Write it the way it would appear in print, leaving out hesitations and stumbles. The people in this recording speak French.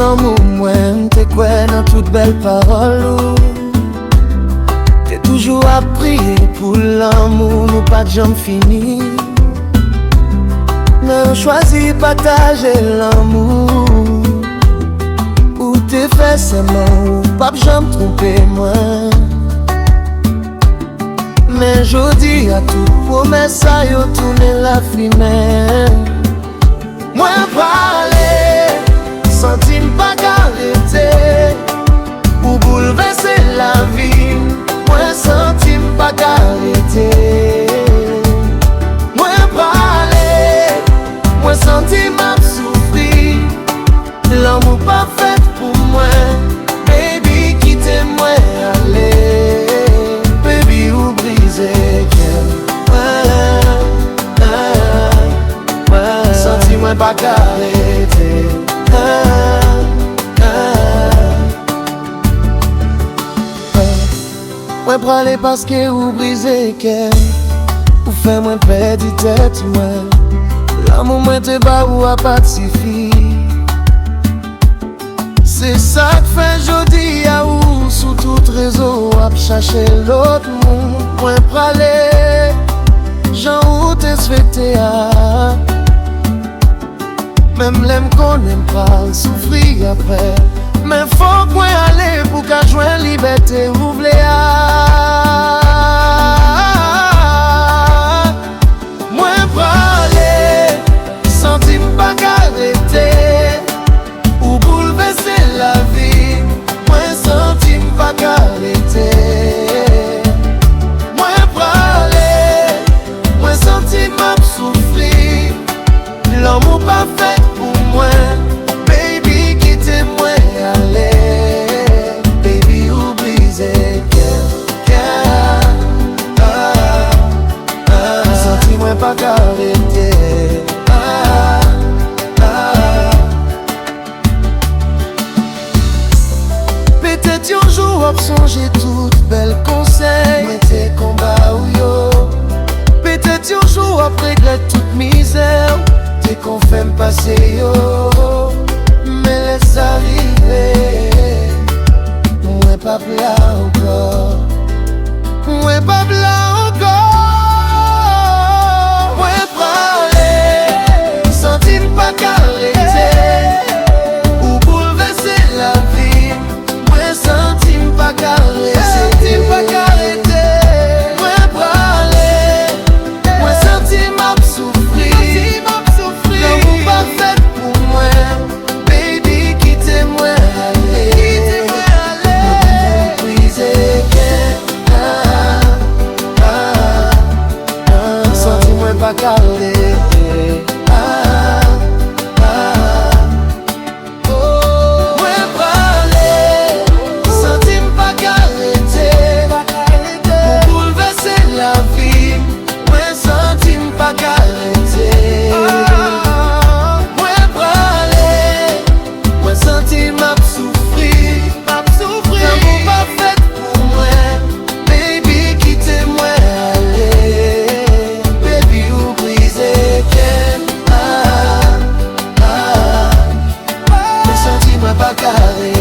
l'amour, moi, t'es quoi dans toutes belles paroles. T'es toujours à prier pour l'amour, nous pas de jamais fini. Mais on choisit partager l'amour. Ou t'es fait seulement, ou pas jamais tromper moi. Mais j'dis à tout promesse ça yo tourner la fumée. Moi parler, sentime pas qu'arrêter. Pour bouleverser la vie, moi sentime pas qu'arrêter. Moi parler, moi sentime à souffrir. L'amour pas fait pour moi, baby quittez-moi aller. Baby ou briser senti-moi pas qu'arrêter. Moi pralé parce que ou brisé qu'elle ou fait moi perdre tête moi. L'amour moi te bat ou a pas suffi. C'est ça que fait jodi à ou sous tout réseau à chercher l'autre monde. Moi pralé Jean ou te souhaité à. Même l'aime qu'on aime pas souffrir après. Mais faut qu'on aller pour qu'à joindre liberté ouvre les moi parler, sentime pas qu'arrêter. Ou bouleverser la vie, moi sentime pas qu'arrêter. Moi parler, moi sentime à souffrir. L'amour pas fait pour moi, baby quittez-moi aller. Baby ou briser senti-moi pas qu'arrêter. Peut-être un jour à songer toutes belles conseils. Mettez combat ou yo. Peut-être un jour après regret toute misère. Dès qu'on fait me passer yo. Mais laisse arriver. Moi pas là encore. Moi pas là encore. Moi parler, sentime pas qu'arrêter. Ou bouleverser la vie. Moi sentime pas qu'arrêter. Sentime pas qu'arrêter. Moi parler, moi sentime à souffrir. L'amour pas fait pour moi, baby quittez-moi aller. Quittez-moi aller. Briser senti-moi pas qu'arrêter. Pas carré.